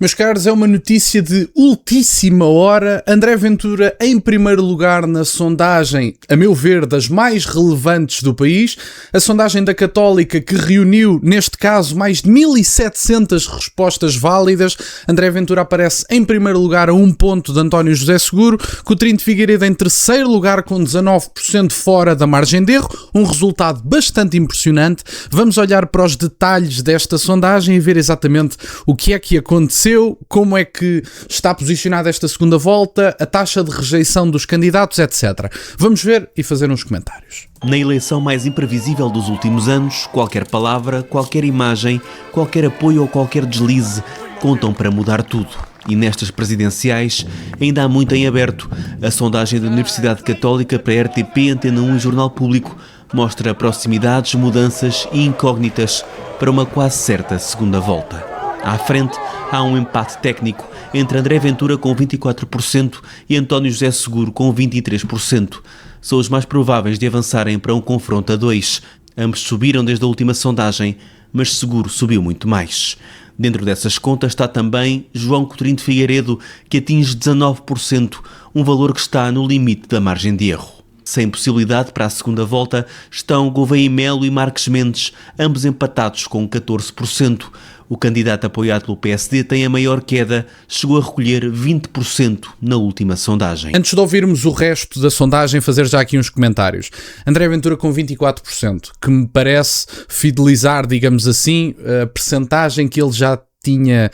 Meus caros, é uma notícia de ultíssima hora. André Ventura em primeiro lugar na sondagem, a meu ver, das mais relevantes do país. A sondagem da Católica que reuniu, neste caso, mais de 1.700 respostas válidas. André Ventura aparece em primeiro lugar a 1 ponto de António José Seguro. Coutinho de Figueiredo em terceiro lugar com 19% fora da margem de erro. Um resultado bastante impressionante. Vamos olhar para os detalhes desta sondagem e ver exatamente o que é que aconteceu, como é que está posicionada esta segunda volta, a taxa de rejeição dos candidatos, etc. Vamos ver e fazer uns comentários. Na eleição mais imprevisível dos últimos anos, qualquer palavra, qualquer imagem, qualquer apoio ou qualquer deslize contam para mudar tudo. E nestas presidenciais ainda há muito em aberto. A sondagem da Universidade Católica para a RTP, Antena 1 e Jornal Público mostra proximidades, mudanças e incógnitas para uma quase certa segunda volta. À frente, há um empate técnico entre André Ventura com 24% e António José Seguro com 23%. São os mais prováveis de avançarem para um confronto a dois. Ambos subiram desde a última sondagem, mas Seguro subiu muito mais. Dentro dessas contas está também João Coutinho de Figueiredo, que atinge 19%, um valor que está no limite da margem de erro. Sem possibilidade para a segunda volta estão Gouveia Melo e Marques Mendes, ambos empatados com 14%. O candidato apoiado pelo PSD tem a maior queda, chegou a recolher 20% na última sondagem. Antes de ouvirmos o resto da sondagem, fazer já aqui uns comentários. André Ventura com 24%, que me parece fidelizar, digamos assim, a percentagem que ele já tinha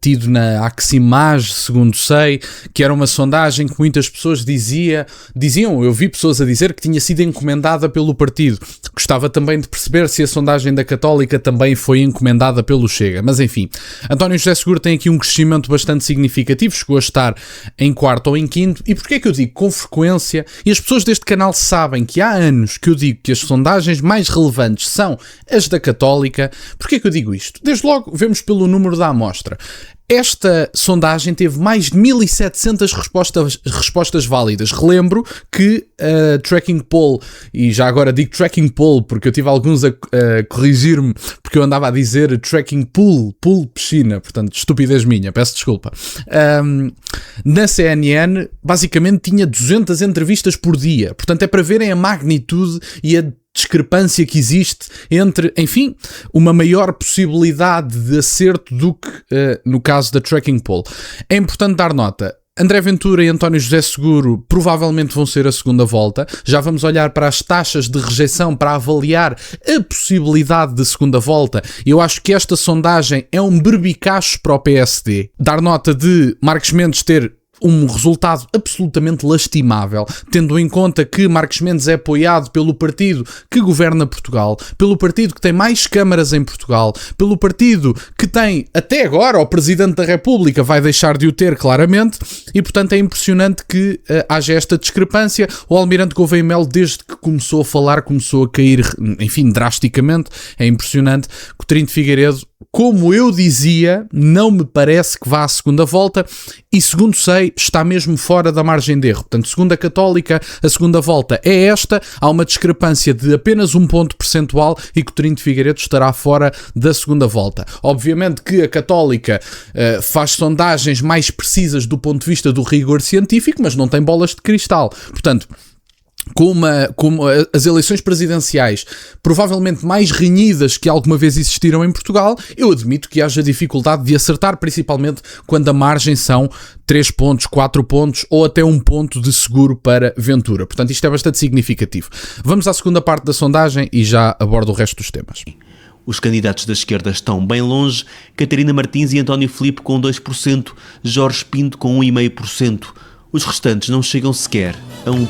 tido na Aximage, segundo sei, que era uma sondagem que muitas pessoas diziam, eu vi pessoas a dizer que tinha sido encomendada pelo partido. Gostava também de perceber se a sondagem da Católica também foi encomendada pelo Chega, mas enfim. António José Seguro tem aqui um crescimento bastante significativo, chegou a estar em quarto ou em quinto, e porquê é que eu digo com frequência, e as pessoas deste canal sabem que há anos que eu digo que as sondagens mais relevantes são as da Católica. Porquê é que eu digo isto? Desde logo, vemos pelo número da amostra. Esta sondagem teve mais de 1.700 respostas válidas. Relembro que a Tracking Poll, e já agora digo Tracking Poll porque eu tive alguns a corrigir-me porque eu andava a dizer Tracking Pool piscina, portanto, estupidez minha, peço desculpa. Na CNN, basicamente tinha 200 entrevistas por dia, portanto é para verem a magnitude e a discrepância que existe entre, enfim, uma maior possibilidade de acerto do que no caso da Tracking Poll. É importante dar nota. André Ventura e António José Seguro provavelmente vão ser a segunda volta. Já vamos olhar para as taxas de rejeição para avaliar a possibilidade de segunda volta. Eu acho que esta sondagem é um berbicacho para o PSD. Dar nota de Marques Mendes ter um resultado absolutamente lastimável, tendo em conta que Marques Mendes é apoiado pelo partido que governa Portugal, pelo partido que tem mais câmaras em Portugal, pelo partido que tem, até agora, o Presidente da República vai deixar de o ter claramente, e portanto é impressionante que haja esta discrepância. O Almirante Gouveia Melo, desde que começou a falar, começou a cair, enfim, drasticamente. É impressionante. Coutinho de Figueiredo, como eu dizia, não me parece que vá à segunda volta e, segundo sei, está mesmo fora da margem de erro. Portanto, segundo a Católica, a segunda volta é esta. Há uma discrepância de apenas 1 ponto percentual e Coutinho de Figueiredo estará fora da segunda volta. Obviamente que a Católica faz sondagens mais precisas do ponto de vista do rigor científico, mas não tem bolas de cristal. Portanto, como as eleições presidenciais provavelmente mais renhidas que alguma vez existiram em Portugal, eu admito que haja dificuldade de acertar, principalmente quando a margem são 3 pontos, 4 pontos ou até 1 ponto de Seguro para Ventura. Portanto, isto é bastante significativo. Vamos à segunda parte da sondagem e já abordo o resto dos temas. Os candidatos da esquerda estão bem longe. Catarina Martins e António Filipe com 2%, Jorge Pinto com 1,5%. Os restantes não chegam sequer a 1%.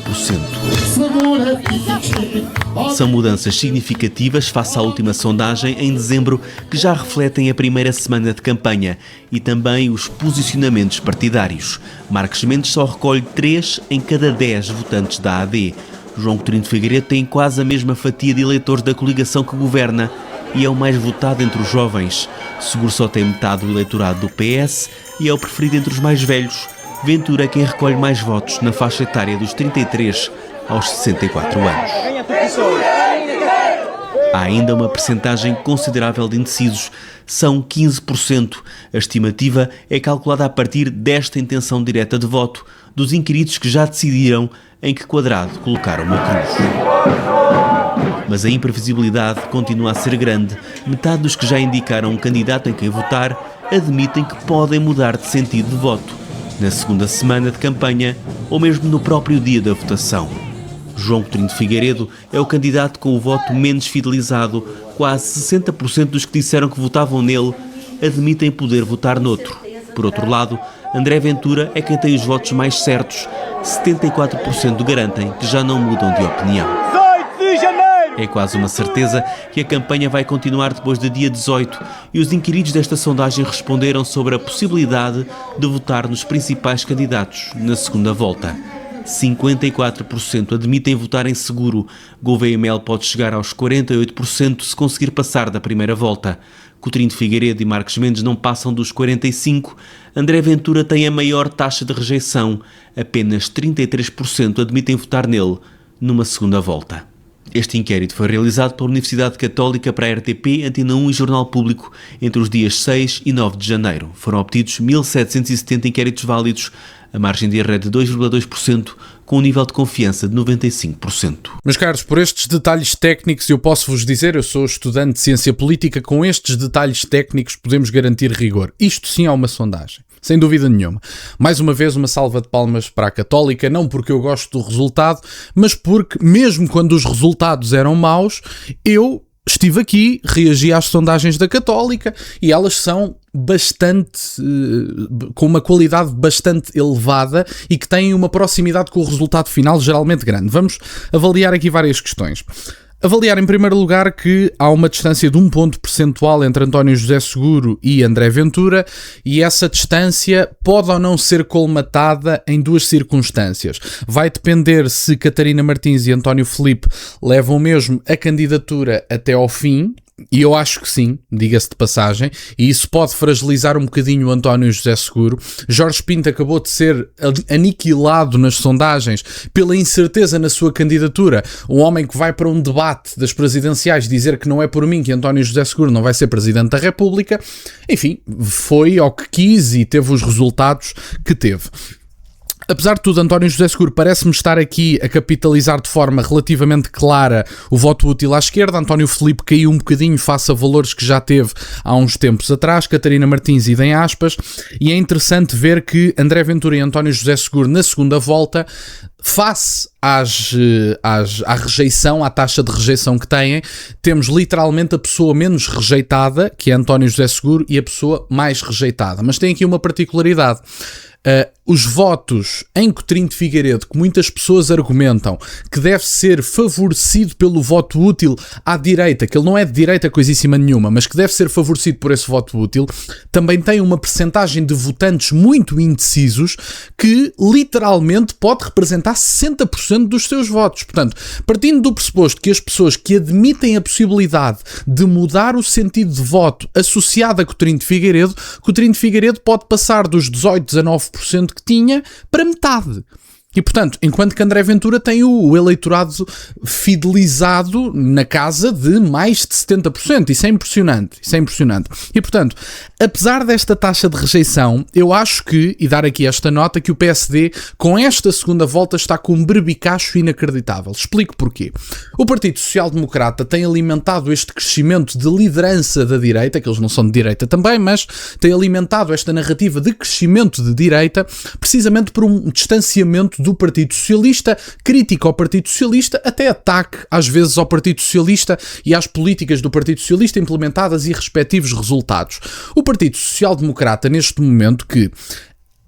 São mudanças significativas face à última sondagem em dezembro, que já refletem a primeira semana de campanha e também os posicionamentos partidários. Marques Mendes só recolhe 3 em cada 10 votantes da AD. João Coutinho de Figueiredo tem quase a mesma fatia de eleitores da coligação que governa e é o mais votado entre os jovens. Seguro só tem metade do eleitorado do PS e é o preferido entre os mais velhos. Ventura é quem recolhe mais votos na faixa etária dos 33 aos 64 anos. Há ainda uma percentagem considerável de indecisos, são 15%. A estimativa é calculada a partir desta intenção direta de voto dos inquiridos que já decidiram em que quadrado colocar uma cruz. Mas a imprevisibilidade continua a ser grande. Metade dos que já indicaram um candidato em quem votar admitem que podem mudar de sentido de voto na segunda semana de campanha ou mesmo no próprio dia da votação. João Coutinho de Figueiredo é o candidato com o voto menos fidelizado. Quase 60% dos que disseram que votavam nele admitem poder votar noutro. Por outro lado, André Ventura é quem tem os votos mais certos. 74% garantem que já não mudam de opinião. É quase uma certeza que a campanha vai continuar depois do dia 18 e os inquiridos desta sondagem responderam sobre a possibilidade de votar nos principais candidatos na segunda volta. 54% admitem votar em seguro. Gouveia Mel pode chegar aos 48% se conseguir passar da primeira volta. Coutinho de Figueiredo e Marcos Mendes não passam dos 45%. André Ventura tem a maior taxa de rejeição. Apenas 33% admitem votar nele numa segunda volta. Este inquérito foi realizado pela Universidade Católica para a RTP, Antena 1 e Jornal Público entre os dias 6 e 9 de janeiro. Foram obtidos 1.770 inquéritos válidos, a margem de erro é de 2,2%, com um nível de confiança de 95%. Meus caros, por estes detalhes técnicos eu posso vos dizer, eu sou estudante de Ciência Política, com estes detalhes técnicos podemos garantir rigor. Isto sim é uma sondagem. Sem dúvida nenhuma. Mais uma vez, uma salva de palmas para a Católica, não porque eu gosto do resultado, mas porque, mesmo quando os resultados eram maus, eu estive aqui, reagi às sondagens da Católica e elas são com uma qualidade bastante elevada e que têm uma proximidade com o resultado final geralmente grande. Vamos avaliar aqui várias questões. Avaliar em primeiro lugar que há uma distância de 1 ponto percentual entre António José Seguro e André Ventura e essa distância pode ou não ser colmatada em duas circunstâncias. Vai depender se Catarina Martins e António Filipe levam mesmo a candidatura até ao fim. E eu acho que sim, diga-se de passagem, e isso pode fragilizar um bocadinho o António José Seguro. Jorge Pinto acabou de ser aniquilado nas sondagens pela incerteza na sua candidatura. Um homem que vai para um debate das presidenciais dizer que não é por mim que António José Seguro não vai ser Presidente da República, enfim, foi ao que quis e teve os resultados que teve. Apesar de tudo, António José Seguro parece-me estar aqui a capitalizar de forma relativamente clara o voto útil à esquerda. António Filipe caiu um bocadinho face a valores que já teve há uns tempos atrás. Catarina Martins idem aspas. E é interessante ver que André Ventura e António José Seguro na segunda volta, face à rejeição, à taxa de rejeição que têm, temos literalmente a pessoa menos rejeitada, que é António José Seguro, e a pessoa mais rejeitada. Mas tem aqui uma particularidade. Os votos em Coutinho de Figueiredo, que muitas pessoas argumentam que deve ser favorecido pelo voto útil à direita, que ele não é de direita coisíssima nenhuma, mas que deve ser favorecido por esse voto útil, também tem uma percentagem de votantes muito indecisos que literalmente pode representar 60% dos seus votos. Portanto, partindo do pressuposto que as pessoas que admitem a possibilidade de mudar o sentido de voto associado a Coutinho de Figueiredo pode passar dos 18, 19% que tinha para metade. E, portanto, enquanto que André Ventura tem o eleitorado fidelizado na casa de mais de 70%. Isso é impressionante. E, portanto, apesar desta taxa de rejeição, eu acho que, e dar aqui esta nota, que o PSD, com esta segunda volta, está com um berbicacho inacreditável. Explico porquê. O Partido Social Democrata tem alimentado este crescimento de liderança da direita, que eles não são de direita também, mas tem alimentado esta narrativa de crescimento de direita, precisamente por um distanciamento do Partido Socialista, crítica ao Partido Socialista, até ataque às vezes ao Partido Socialista e às políticas do Partido Socialista implementadas e respectivos resultados. O Partido Social Democrata, neste momento, que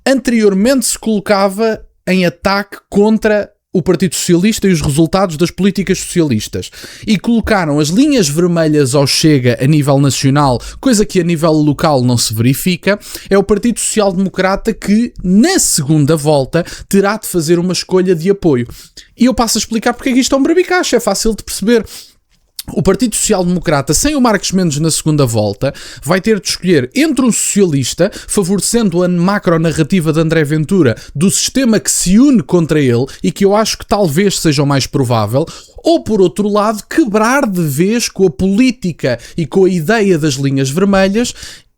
anteriormente se colocava em ataque contra o Partido Socialista e os resultados das políticas socialistas, e colocaram as linhas vermelhas ao Chega a nível nacional, coisa que a nível local não se verifica, é o Partido Social Democrata que, na segunda volta, terá de fazer uma escolha de apoio. E eu passo a explicar porque é que isto é um berbicacho, é fácil de perceber. o Partido Social Democrata, sem o Marcos Mendes na segunda volta, vai ter de escolher entre um socialista, favorecendo a macronarrativa de André Ventura do sistema que se une contra ele e que eu acho que talvez seja o mais provável, ou, por outro lado, quebrar de vez com a política e com a ideia das linhas vermelhas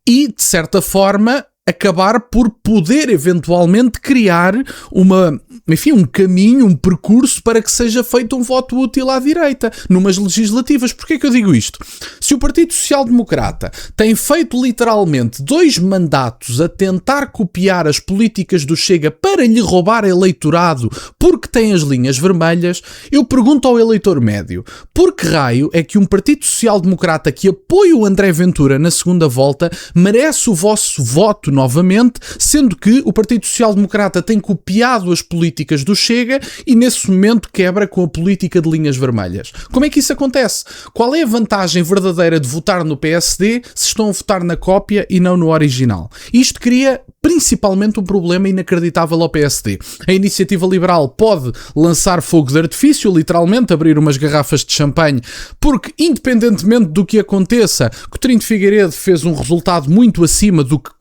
e, de certa forma, acabar por poder eventualmente criar um caminho, um percurso para que seja feito um voto útil à direita, numas legislativas. Porquê que eu digo isto? Se o Partido Social Democrata tem feito literalmente 2 mandatos a tentar copiar as políticas do Chega para lhe roubar eleitorado porque tem as linhas vermelhas, eu pergunto ao eleitor médio, por que raio é que um Partido Social Democrata que apoia o André Ventura na segunda volta merece o vosso voto novamente, sendo que o Partido Social Democrata tem copiado as políticas do Chega e nesse momento quebra com a política de linhas vermelhas? Como é que isso acontece? Qual é a vantagem verdadeira de votar no PSD se estão a votar na cópia e não no original? Isto cria principalmente um problema inacreditável ao PSD. A Iniciativa Liberal pode lançar fogo de artifício, literalmente abrir umas garrafas de champanhe, porque independentemente do que aconteça, Coutinho de Figueiredo fez um resultado muito acima do que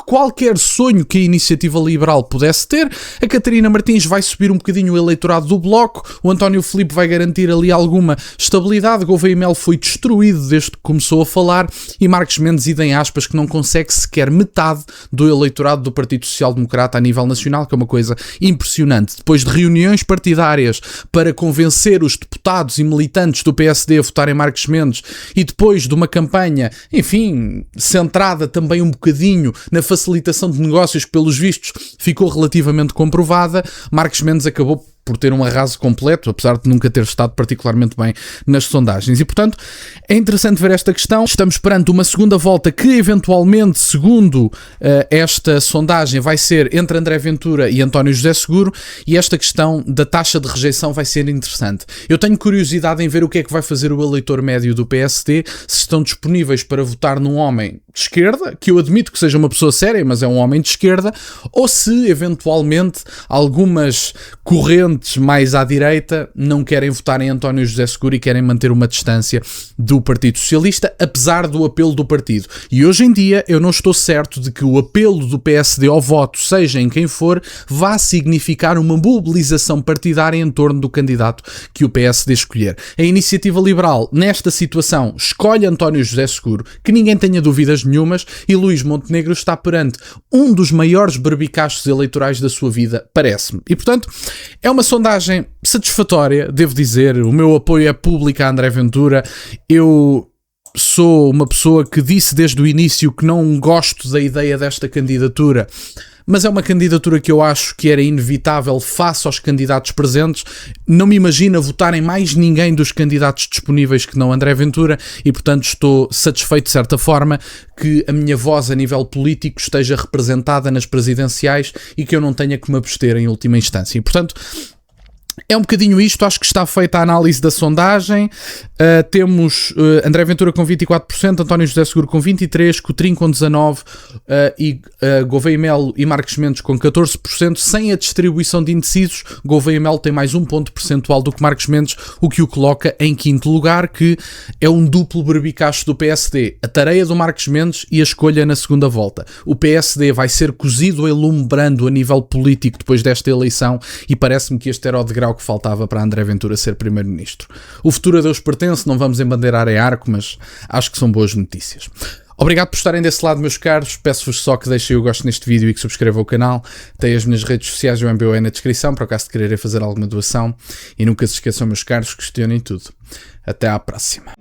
qualquer sonho que a Iniciativa Liberal pudesse ter. A Catarina Martins vai subir um bocadinho o eleitorado do Bloco, o António Filipe vai garantir ali alguma estabilidade, Gouveia e Melo foi destruído desde que começou a falar e Marcos Mendes, idem aspas, que não consegue sequer metade do eleitorado do Partido Social Democrata a nível nacional, que é uma coisa impressionante. Depois de reuniões partidárias para convencer os deputados e militantes do PSD a votarem Marcos Mendes e depois de uma campanha, enfim, centrada também um bocadinho na facilitação de negócios que, pelos vistos, ficou relativamente comprovada, Marcos Mendes acabou por ter um arraso completo, apesar de nunca ter estado particularmente bem nas sondagens. E, portanto, é interessante ver esta questão. Estamos perante uma segunda volta que, eventualmente, segundo esta sondagem, vai ser entre André Ventura e António José Seguro, e esta questão da taxa de rejeição vai ser interessante. Eu tenho curiosidade em ver o que é que vai fazer o eleitor médio do PSD, se estão disponíveis para votar num homem de esquerda, que eu admito que seja uma pessoa séria, mas é um homem de esquerda, ou se, eventualmente, algumas correntes mais à direita não querem votar em António José Seguro e querem manter uma distância do Partido Socialista, apesar do apelo do partido. E hoje em dia eu não estou certo de que o apelo do PSD ao voto, seja em quem for, vá significar uma mobilização partidária em torno do candidato que o PSD escolher. A Iniciativa Liberal, nesta situação, escolhe António José Seguro, que ninguém tenha dúvidas nenhumas, e Luís Montenegro está perante um dos maiores berbicachos eleitorais da sua vida, parece-me. E, portanto, é uma sondagem satisfatória, devo dizer. O meu apoio é público a André Ventura. Eu sou uma pessoa que disse desde o início que não gosto da ideia desta candidatura, mas é uma candidatura que eu acho que era inevitável face aos candidatos presentes. Não me imagino votar em mais ninguém dos candidatos disponíveis que não André Ventura e, portanto, estou satisfeito de certa forma que a minha voz a nível político esteja representada nas presidenciais e que eu não tenha que me abster em última instância. E, portanto, é um bocadinho isto, acho que está feita a análise da sondagem. Temos André Ventura com 24%, António José Seguro com 23%, Coutinho com 19% e Gouveia e Melo e Marcos Mendes com 14%, sem a distribuição de indecisos. Gouveia e Melo tem mais um ponto percentual do que Marcos Mendes, o que o coloca em quinto lugar, que é um duplo berbicacho do PSD. A tarefa do Marcos Mendes e a escolha na segunda volta. O PSD vai ser cozido em lume brando a nível político depois desta eleição e parece-me que este era o degrau que faltava para André Ventura ser primeiro-ministro. O futuro a Deus pertence, não vamos embandeirar em arco, mas acho que são boas notícias. Obrigado por estarem desse lado, meus caros. Peço-vos só que deixem o gosto neste vídeo e que subscrevam o canal. Tem as minhas redes sociais e o MBOE na descrição, para o caso de quererem fazer alguma doação. E nunca se esqueçam, meus caros, questionem tudo. Até à próxima.